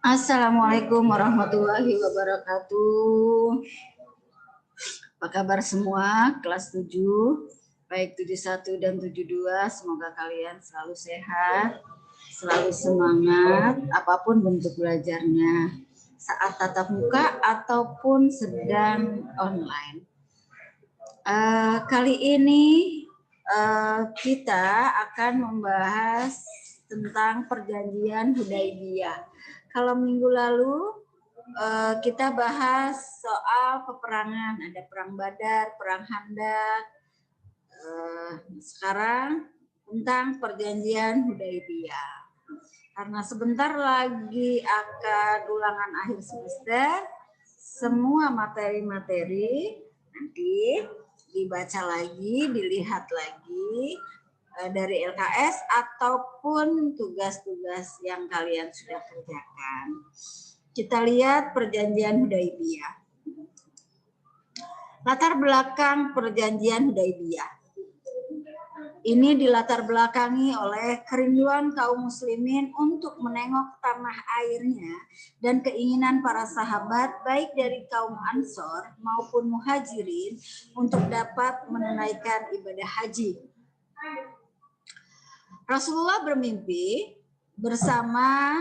Assalamualaikum warahmatullahi wabarakatuh. Apa kabar semua? Kelas 7, baik 71 dan 72. Semoga kalian selalu sehat, selalu semangat, apapun bentuk belajarnya, saat tatap muka ataupun sedang online. Kali ini kita akan membahas tentang perjanjian Hudaibiyah. Kalau minggu lalu kita bahas soal peperangan, ada perang Badar, perang Khandaq. Sekarang tentang perjanjian Hudaibiyah. Karena sebentar lagi akan ulangan akhir semester, semua materi-materi nanti dibaca lagi, dilihat lagi dari LKS ataupun tugas-tugas yang kalian sudah kerjakan. Kita lihat perjanjian Hudaibiyah. Latar belakang perjanjian Hudaibiyah. Ini dilatar belakangi oleh kerinduan kaum muslimin untuk menengok tanah airnya dan keinginan para sahabat baik dari kaum Ansor maupun Muhajirin untuk dapat menunaikan ibadah haji. Rasulullah bermimpi bersama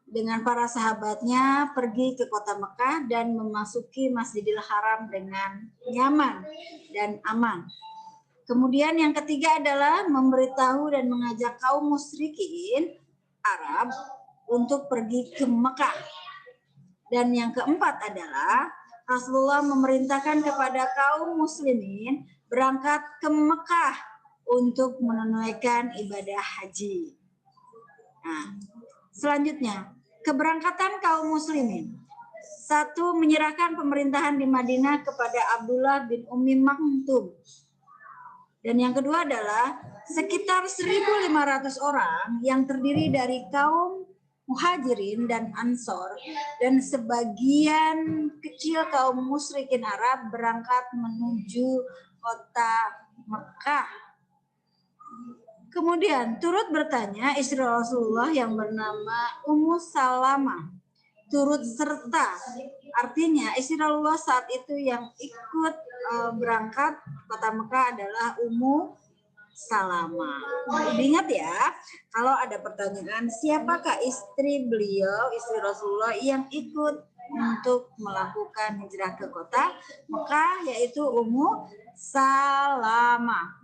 dengan para sahabatnya pergi ke kota Mekah dan memasuki Masjidil Haram dengan nyaman dan aman. Kemudian yang ketiga adalah memberitahu dan mengajak kaum musyrikin Arab untuk pergi ke Mekah. Dan yang keempat adalah Rasulullah memerintahkan kepada kaum muslimin berangkat ke Mekah untuk menunaikan ibadah haji. Nah, selanjutnya, keberangkatan kaum muslimin. 1. Menyerahkan pemerintahan di Madinah kepada Abdullah bin Ummi Maktum. Dan yang kedua adalah sekitar 1.500 orang yang terdiri dari kaum Muhajirin dan Ansor dan sebagian kecil kaum musyrikin Arab berangkat menuju kota Mekah. Kemudian turut bertanya istri Rasulullah yang bernama Ummu Salamah turut serta, artinya istri Rasulullah saat itu yang ikut berangkat kota Mekah adalah Ummu Salamah. Ingat ya, kalau ada pertanyaan siapakah istri beliau, istri Rasulullah yang ikut untuk melakukan hijrah ke kota Mekah, yaitu Ummu Salamah.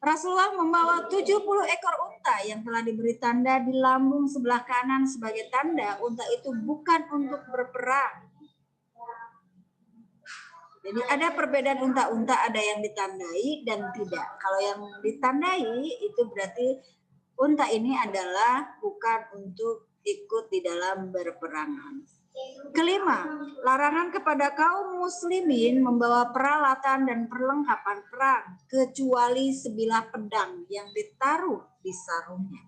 Rasulullah membawa 70 ekor unta yang telah diberi tanda di lambung sebelah kanan sebagai tanda unta itu bukan untuk berperang. Jadi ada perbedaan unta-unta, ada yang ditandai dan tidak. Kalau yang ditandai itu berarti unta ini adalah bukan untuk ikut di dalam berperangan. Kelima, larangan kepada kaum muslimin membawa peralatan dan perlengkapan perang kecuali sebilah pedang yang ditaruh di sarungnya.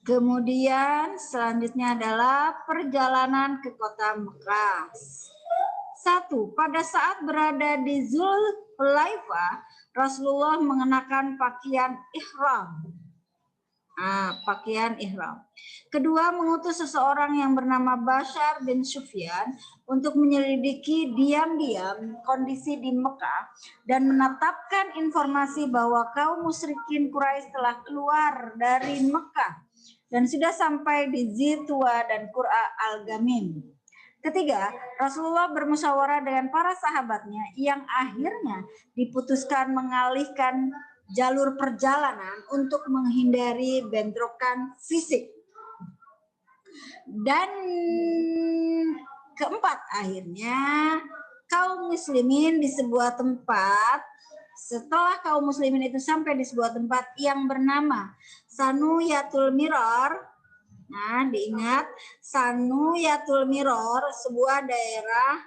Kemudian selanjutnya adalah perjalanan ke kota Mekah. 1. Pada saat berada di Zulhulaifah, Rasulullah mengenakan pakaian ihram. Pakaian ihram. Kedua, mengutus seseorang yang bernama Bashar bin Sufyan untuk menyelidiki diam-diam kondisi di Mekah dan menetapkan informasi bahwa kaum musyrikin Quraisy telah keluar dari Mekah dan sudah sampai di Zitwa dan Qura al-Gamim. Ketiga, Rasulullah bermusyawarah dengan para sahabatnya yang akhirnya diputuskan mengalihkan jalur perjalanan untuk menghindari bentrokan fisik. Dan keempat, akhirnya kaum muslimin di sebuah tempat, setelah kaum muslimin itu sampai di sebuah tempat yang bernama Sanuyatul Miror. Nah, diingat Sanuyatul Miror, sebuah daerah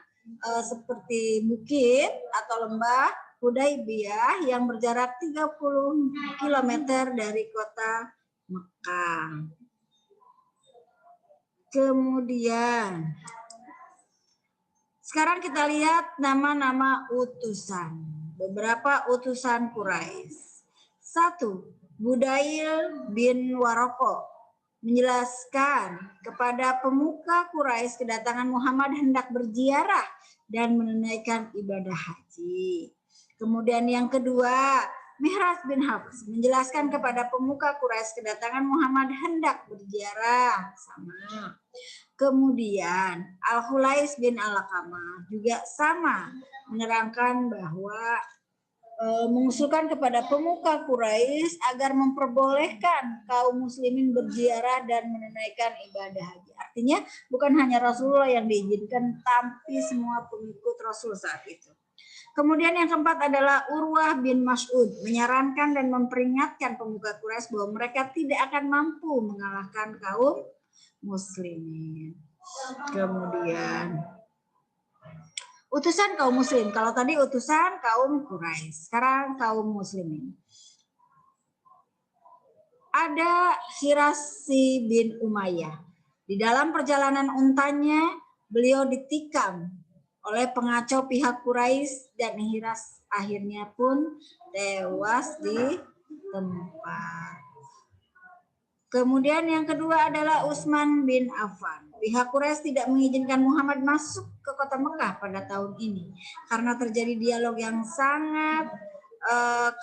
seperti bukit atau lembah Hudaibiyah yang berjarak 30 km dari kota Mekah. Kemudian sekarang kita lihat nama-nama utusan. Beberapa utusan Quraisy. 1. Budail bin Waroko. menjelaskan kepada pemuka Quraisy kedatangan Muhammad hendak berziarah dan menunaikan ibadah haji. Kemudian yang kedua, Mihras bin Hafs menjelaskan kepada pemuka Quraisy kedatangan Muhammad hendak berziarah, sama. Kemudian Al-Hulais bin Al-Qamah juga sama, menerangkan bahwa mengusulkan kepada pemuka Quraisy agar memperbolehkan kaum muslimin berziarah dan menunaikan ibadah haji. Artinya bukan hanya Rasulullah yang diizinkan, tapi semua pengikut Rasul saat itu. Kemudian yang keempat adalah Urwah bin Mas'ud menyarankan dan memperingatkan pemuka Quraisy bahwa mereka tidak akan mampu mengalahkan kaum muslimin. Kemudian utusan kaum muslim. Kalau tadi utusan kaum Quraisy, sekarang kaum muslimin. Ada Hirasi bin Umayyah. Di dalam perjalanan untanya, beliau ditikam oleh pengacau pihak Quraisy dan Hiras akhirnya pun tewas di tempat. Kemudian yang kedua adalah Utsman bin Affan. Pihak Quraisy tidak mengizinkan Muhammad masuk ke kota Mekah pada tahun ini karena terjadi dialog yang sangat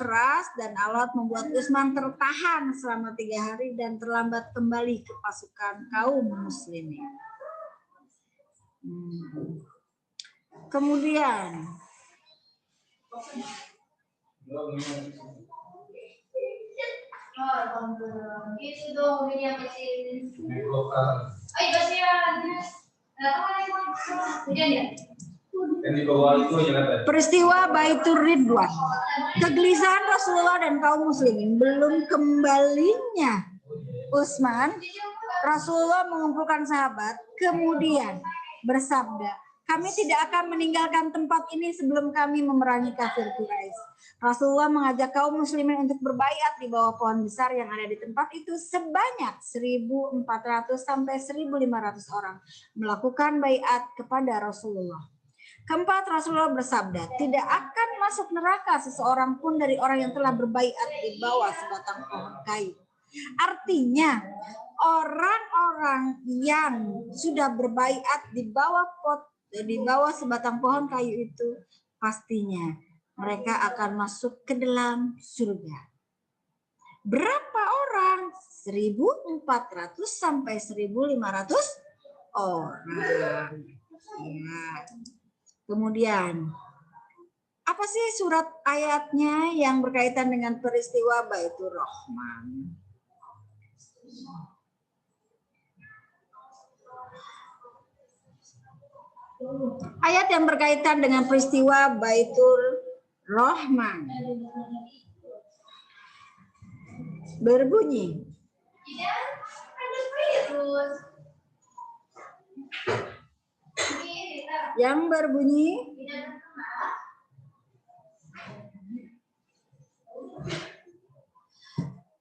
keras dan Allah membuat Utsman tertahan selama 3 hari dan terlambat kembali ke pasukan kaum muslimin. Kemudian itu dong media kecil. Peristiwa Baitur Ridwan. Kegelisahan Rasulullah dan kaum muslimin belum kembalinya Utsman. Rasulullah mengumpulkan sahabat, kemudian bersabda, kami tidak akan meninggalkan tempat ini sebelum kami memerangi kafir Quraisy. Rasulullah mengajak kaum muslimin untuk berbaiat di bawah pohon besar yang ada di tempat itu sebanyak 1.400 sampai 1.500 orang melakukan baiat kepada Rasulullah. Keempat, Rasulullah bersabda, tidak akan masuk neraka seseorang pun dari orang yang telah berbaiat di bawah sebatang pohon kayu. Artinya, orang-orang yang sudah berbaiat di bawah sebatang pohon kayu itu pastinya mereka akan masuk ke dalam surga. Berapa orang? 1.400 sampai 1.500 orang. Ya. Kemudian, apa sih surat ayatnya yang berkaitan dengan peristiwa Baitur Rahman? Ayat yang berkaitan dengan peristiwa Baitur Rahman berbunyi, yang berbunyi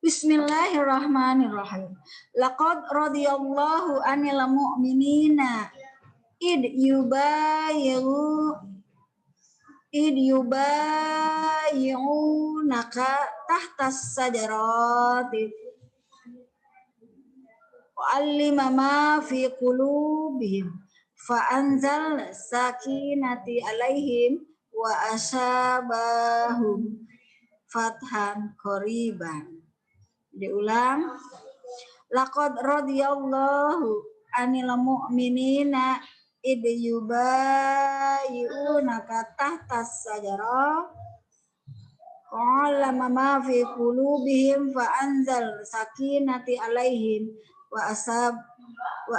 Bismillahirrahmanirrahim. Laqad radiyallahu 'anil mu'minina id yubayyunaka tahtas sajarati wa 'allima ma fi qulubihim fa anzal sakinati 'alaihim wa asabahum fathan qariban. Diulang. Laqad radiyallahu 'anil mu'minina id yubayyunaka tahtas sajarah qala ma fi qulubihim fa anzal sakinati 'alaihim wa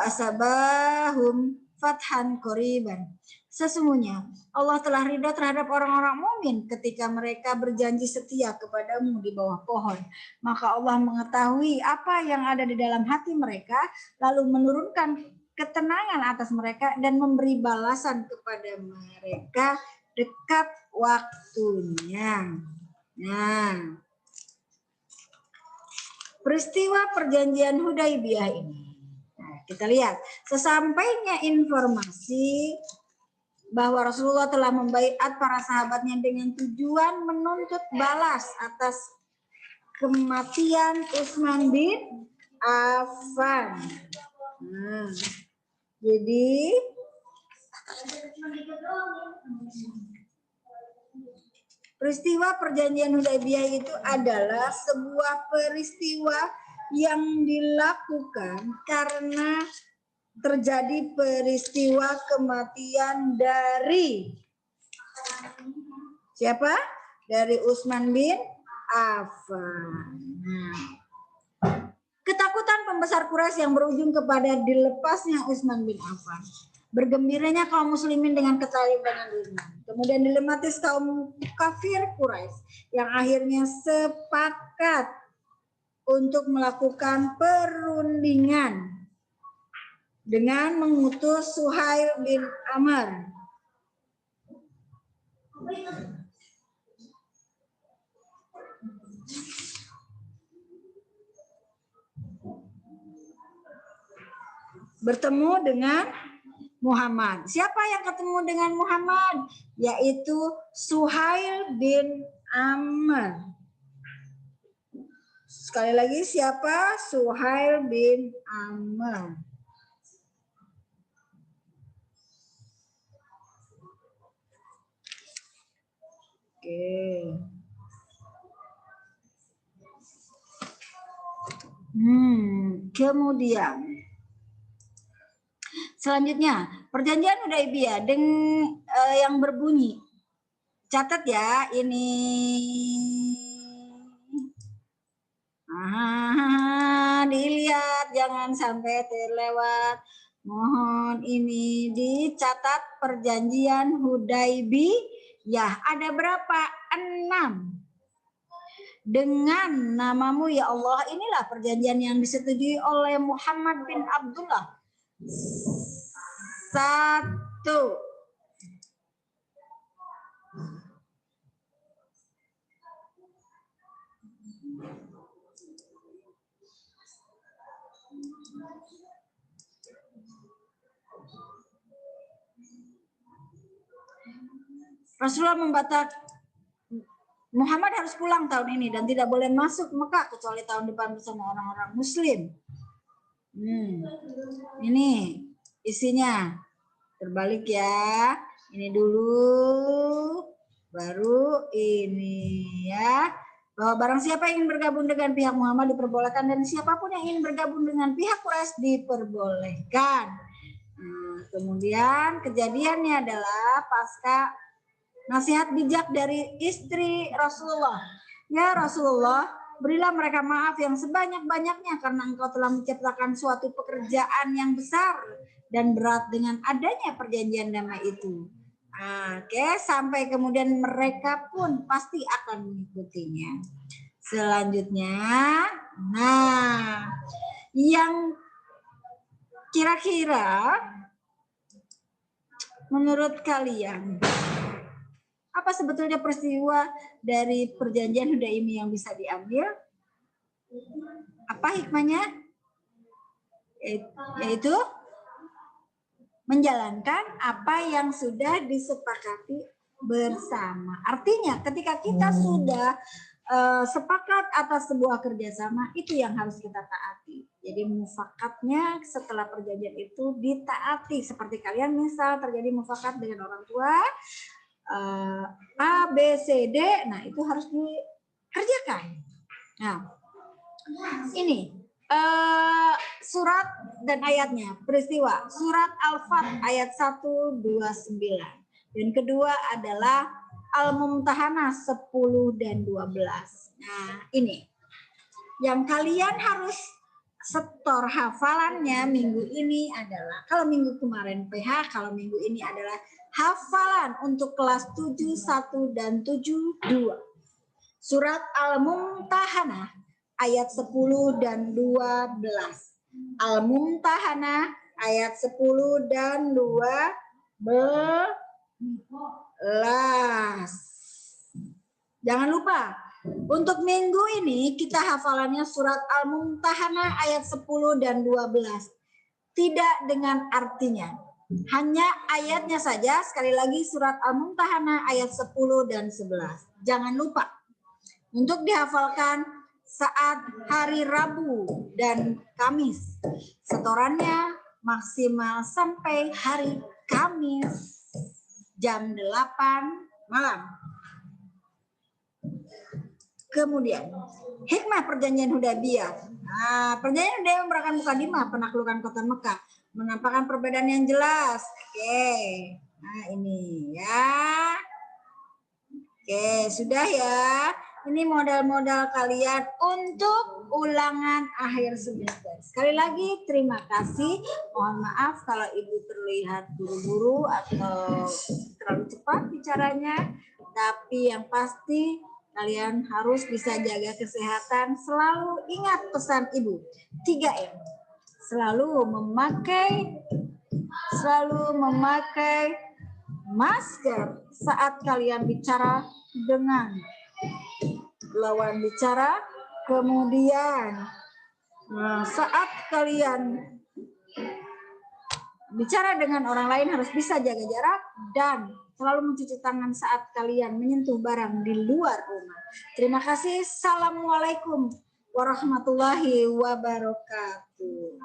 asabahum fathan qariban. Sesungguhnya Allah telah ridha terhadap orang-orang mukmin ketika mereka berjanji setia kepadamu di bawah pohon. Maka Allah mengetahui apa yang ada di dalam hati mereka, lalu menurunkan ketenangan atas mereka dan memberi balasan kepada mereka dekat waktunya. Nah, peristiwa perjanjian Hudaybiyah ini. Nah, kita lihat, sesampainya informasi bahwa Rasulullah telah membaiat para sahabatnya dengan tujuan menuntut balas atas kematian Utsman bin Affan. Nah, jadi peristiwa perjanjian Hudaybiyah itu adalah sebuah peristiwa yang dilakukan karena terjadi peristiwa kematian dari siapa? Dari Utsman bin Affan. Nah, ketakutan pembesar Quraisy yang berujung kepada dilepasnya Utsman bin Affan. Bergembiranya kaum muslimin dengan keterlibatan Utsman. Kemudian dilematis kaum kafir Quraisy yang akhirnya sepakat untuk melakukan perundingan dengan mengutus Suhail bin Amr. Bertemu dengan Muhammad. Siapa yang ketemu dengan Muhammad? Yaitu Suhail bin Amr. Sekali lagi siapa? Suhail bin Amr. Oke. Kemudian selanjutnya perjanjian Hudaybiyah yang berbunyi, catat ya ini. Dilihat jangan sampai terlewat. Mohon ini dicatat perjanjian Hudaybiyah. Ada berapa? 6. Dengan namamu ya Allah, inilah perjanjian yang disetujui oleh Muhammad bin Abdullah. 1. Rasulullah membatalkan Muhammad harus pulang tahun ini dan tidak boleh masuk Mekah kecuali tahun depan bersama orang-orang Muslim. Ini isinya terbalik ya. Ini dulu, baru ini ya. Bahwa barang siapa yang ingin bergabung dengan pihak Muhammad diperbolehkan dan siapapun yang ingin bergabung dengan pihak Quraisy diperbolehkan. Kemudian kejadiannya adalah pasca nasihat bijak dari istri Rasulullah. Ya Rasulullah, berilah mereka maaf yang sebanyak-banyaknya karena engkau telah menciptakan suatu pekerjaan yang besar dan berat dengan adanya perjanjian damai itu. Oke, sampai kemudian mereka pun pasti akan mengikutinya. Selanjutnya, nah, yang kira-kira menurut kalian apa sebetulnya peristiwa dari perjanjian Hudaybiyah yang bisa diambil? Apa hikmahnya? Yaitu menjalankan apa yang sudah disepakati bersama. Artinya ketika kita sudah sepakat atas sebuah kerjasama, itu yang harus kita taati. Jadi mufakatnya setelah perjanjian itu ditaati. Seperti kalian misal terjadi mufakat dengan orang tua, A, B, C, D, nah itu harus dikerjakan. Nah, ini surat dan ayatnya, peristiwa. Surat Al-Fat ayat 129. Dan kedua adalah Al-Mumtahanah 10 dan 12. Nah, ini. Yang kalian harus setor hafalannya minggu ini adalah, kalau minggu kemarin PH, kalau minggu ini adalah hafalan untuk kelas 7.1 dan 7.2. Surat Al-Mumtahanah ayat 10 dan 12. Al-Mumtahanah ayat 10 dan 12. Jangan lupa, untuk minggu ini kita hafalannya surat Al-Mumtahanah ayat 10 dan 12. Tidak dengan artinya. Hanya ayatnya saja, sekali lagi surat Al-Mumtahanah ayat 10 dan 11. Jangan lupa untuk dihafalkan saat hari Rabu dan Kamis. Setorannya maksimal sampai hari Kamis jam 8 malam. Kemudian hikmah perjanjian Hudaybiyah. Nah, perjanjian Hudaybiyah merupakan mukadimah penaklukan kota Mekah, menampakkan perbedaan yang jelas. Oke, nah ini ya. Oke, sudah ya. Ini modal-modal kalian untuk ulangan akhir semester. Sekali lagi terima kasih. Mohon maaf kalau Ibu terlihat buru-buru atau terlalu cepat bicaranya. Tapi yang pasti kalian harus bisa jaga kesehatan. Selalu ingat pesan Ibu. 3M. Selalu memakai masker saat kalian bicara dengan lawan bicara, kemudian saat kalian bicara dengan orang lain harus bisa jaga jarak dan selalu mencuci tangan saat kalian menyentuh barang di luar rumah. Terima kasih. Assalamualaikum warahmatullahi wabarakatuh.